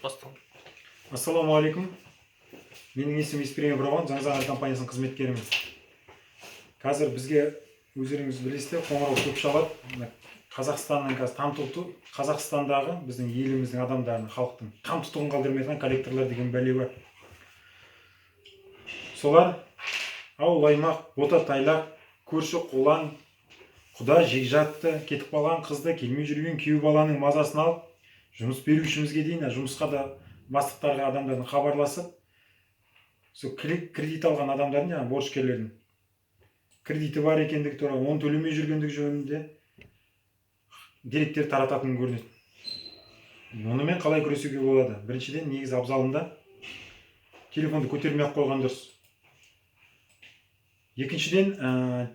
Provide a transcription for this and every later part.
Басталды. Ассалаумағалейкум. Менің есімім Еспирем Ибрагим, Заңзағар компаниясының қызметкерімін. Қазір бізге өздеріңіз білесіздер, қоңырау көп шалады. Қазақстанның қазір Қазақстандағы біздің еліміздің адамдарын, халықтың там тұтығын қалдырмайтын коллекторлар деген бәле бар. Солар ауыл аймақ, бота тайлақ, көрші қолаң, құда жекжатты, кетіп қалған қызды, келмей жүрген күйеу баланың мазасын алып, жұмыс берушімізге дейін, жұмысқа да бастықтарға адамдардың хабарласып, сол кредит алған адамдардың, жаңағы борышкерлердің кредиті бар екендігі туралы, оны төлемей жүргендігі жөнінде деректер тарататын көрінеді. Онымен қалай күресуге болады? Біріншіден, негізі абзалында телефонды көтермей-ақ қойған дұрыс. Екіншіден,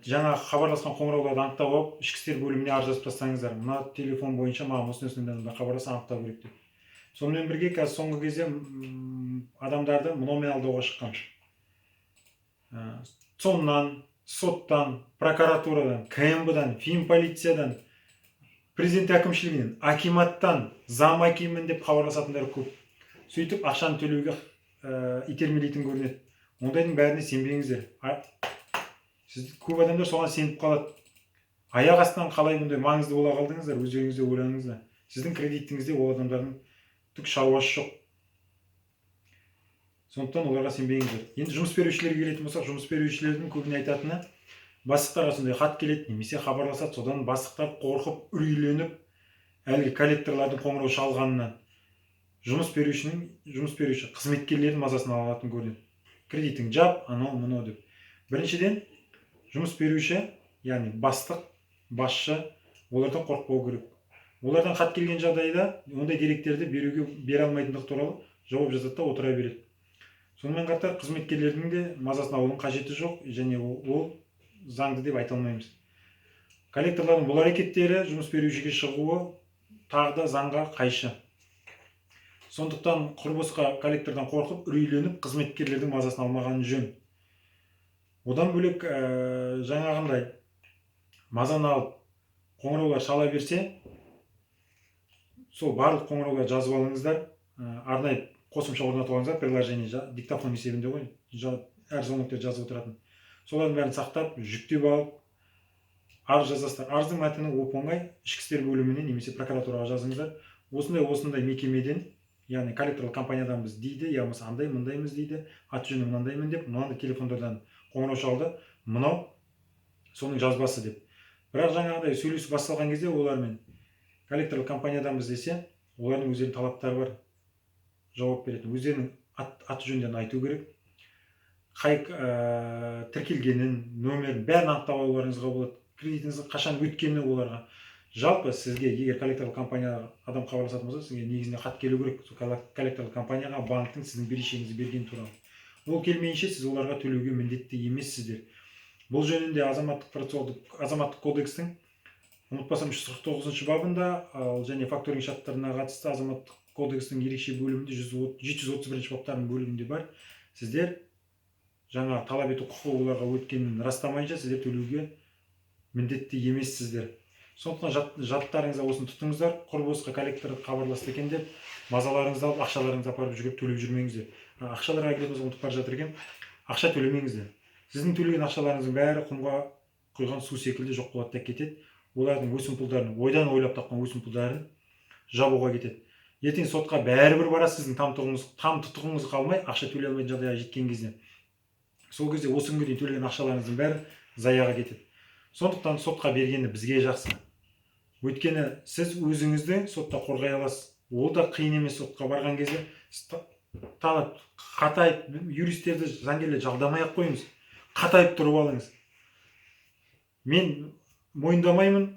жаңа хабарласқан қоңырауларды анықтап алып, ішкі істер бөліміне арыз жазып тастаңыздар. Мына телефон бойынша маған осындай хабарласа анықтау керек деп. Сонымен бірге қазір соңғы кезде адамдарды мынаумен алдауға шыққан. ЦОНнан, соттан, прокуратурадан, КМБ-дан, финполициядан, президент әкімшілігінен, акиматтан, зам акимін деп хабарласатындар көп. Сөйтіп ақшаны төлеуге итермелейтін көрінеді. Ондайдың бәріне сенбеңіздер. Сіз көп адамдар соған сеніп қалады. Аяқ астынан қалай мұндай маңызды бола қалдыңыздар, өздеріңізде ойланыңыздар. Сіздің кредитіңізде ол адамдардың түк шаруасы жоқ. Сондықтан оларға сенбеңіздер. Енді жұмыс берушілерге келетін болсақ, жұмыс берушілердің көбіне айтатыны, бастықтарға сондай хат келеді, немесе хабарласады, содан бастықтар қорқып, үрейленіп, әлгі коллекторлардың қоңырау шалғанынан жұмыс беруші қызметкерлердің мазасын алатын көрінеді. Кредитің жап, анау мынау деп. Біріншіден, жұмыс беруші, яғни бастық, басшы, олардан қорықпау керек. Олардан хат келген жағдайда ондай деректерді бере алмайтындығы туралы жауап жазады да отыра береді. Сонымен қатар қызметкерлердің де мазасын алудың қажеті жоқ, және ол заңды деп айта алмаймыз. Коллекторлардың бұл әрекеттері жұмыс берушіге шығуы тағы да заңға қайшы. Сондықтан құрбысқа коллектордан қорқып, үрейленіп, қызметкерлердің мазасын алмаған жөн. Одан бөлек жаңағындай мазаны алып қоңыраулар шала берсе, сол барлық қоңыраулар жазып алыңыздар, арнайы қосымша орнатып алыңыздар, приложение диктофон есебінде ғой, әр звонокте жазып отыратын. Солардың бәрін сақтап, жүктеп алып, арыз жазасыздар. Арыздың мәтіні оп-оңай ішкі істер бөліміне немесе прокуратураға жазыңыздар. Осындай мекемеден, яғни коллекторлық компаниядан біз дейді, я болмаса андай мындаймыз дейді, аты жөні мынандаймын деп, мынандай телефондардан қоңырау шалды, мынау соның жазбасы деп. Бірақ жаңағыдай сөйлесу басталған кезде олармен коллекторлық компаниядан біз десе, олардың өздерінің талаптары бар, жауап беретін. Өздерінің аты жөндерін айту керек. Қай тіркелгенін, нөмірін бәрін анықтап алуларыңызға болады. Кредитіңіздің қашан өткені оларға. Жалпы сізге егер коллекторлық компанияға адам хабарласатын болса, сізге негізінде хат келу керек. Коллекторлық компанияға банктің сіздің берешегіңізді берген туралы. Ол келмейінше сіз оларға төлеуге міндетті емессіздер. Бұл жөнінде азаматтық кодекстің, ұмытпасам 149 бабында, және факторинг шарттарына қатысты азаматтық кодекстің ерекше бөлімінде 731 баптарының бөлімінде бар. Сіздер жаңа талап ету құқығы оларға өткенін растамайынша сіздер төлеуге міндетті емессіздер. Сондықтан жаттарыңызда осыны тұтыңыздар, құрбысқа коллектор хабарласты екен деп, мазаларыңызды алып, ақшаларыңызды апарып жүгіріп төлеп жүрмеңіздер. Ақшаларға келетін ұмытып бара жатыр екен, ақша төлемеңіздер. Сіздің төлеген ақшаларыңыздың бәрі құмға құйған су секілді жоқ болады да кетеді. Олардың өсімпұлдарын, ойдан ойлап тапқан өсімпұлдарын жабуға кетеді. Ертең сотқа бәрібір барасыз, сіздің там тұтығыңыз қалмай, ақша төлей алмайтын жағдайға жеткен кезде. Сол кезде осы күнге дейін төлеген ақшаларыңыздың бәрі заяға кетеді. Сондықтан сотқа бергені бізге жақсы. Өйткені сіз өзіңізді сотта қорғай аласыз. Ол да қиын емес. Сотқа барған кезде қатайып, юристерді, заңгерлерді жалдамай-ақ қойыңыз. Қатайып тұрып алыңыз. Мен мойындамаймын,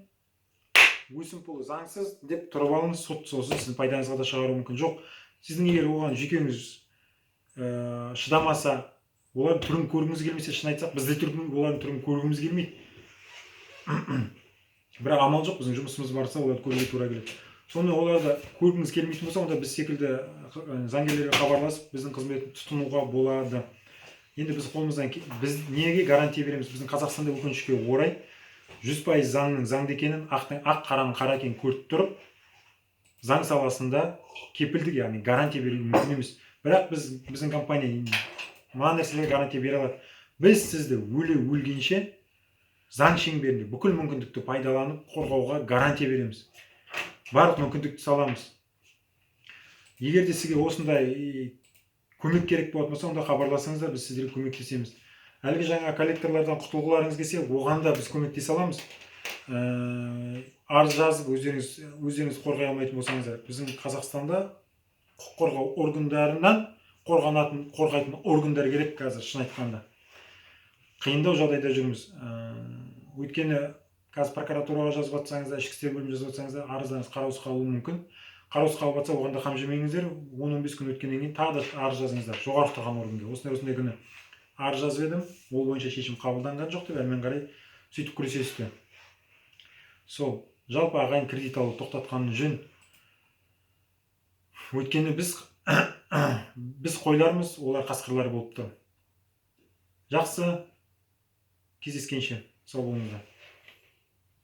өсімпұлы заңсыз деп тұрып алыңыз, сот сосын сіздің пайдаңызға да шығаруы мүмкін. Жоқ, сіздің егер оған жүйкеңіз шыдамаса, олардың түрін көргіңіз келмесе, шын айтсақ, біз де олардың түрін көргіміз келмейді. Бірақ амал жоқ, біздің жұмысымыз барса, оларды көруге тура келеді. Сонымен оларды көргіңіз келмейтін болса, онда біз секілді заңгерлерге хабарласып, біздің қызметін тұтынуға болады. Енді біз қолымыздан, біз неге гарантия береміз? Біздің Қазақстанда өкінішке орай 100% заңның заңды екенін, ақ қараның қара екенін көріп тұрып, заң саласында кепілдік, яғни гарантия беру мүмкін емес. Бірақ біздің компания мына нәрселерге гарантия бере алады. Біз сізді өлгенше заң шеңберінде бүкіл мүмкіндікті пайдаланып қорғауға гарантия береміз. Барлық мүмкіндікті саламыз. Егер де сізге осындай көмек керек болатын болса, онда хабарласыңыздар, біз сіздерге көмектесеміз. Әлгі жаңа коллекторлардан құтылғыларыңыз келсе, оған да біз көмектесе аламыз. Арыз жазып өздеріңіз қорғай алмайтын болсаңыздар, біздің Қазақстанда құқық қорғау органдарынан қорғайтын органдар керек қазір, шын айтқанда. Қиындау жағдайда жүрміз. Өйткені қазір прокуратураға жазып жатсаңыздар, ішкі істер бөліміне жазып жатсаңыздар, арыздарыңыз қараусыз қалуы мүмкін. Қараусыз қалып жатса, оған да қам жемеңіздер. 10-15 күн өткеннен кейін тағы да арыз жазыңыздар жоғары тұрған органға. Осындай күні арыз жазып едім, ол бойынша шешім қабылданған жоқ деп, әрмен қарай сөйтіп күресесіздер. Сол, жалпы ағайын кредит алуды тоқтатқаны жөн. Өйткені біз қойлармыз, олар қасқырлар болып тұр. Жақсы, кездескенше сау болыңыздар.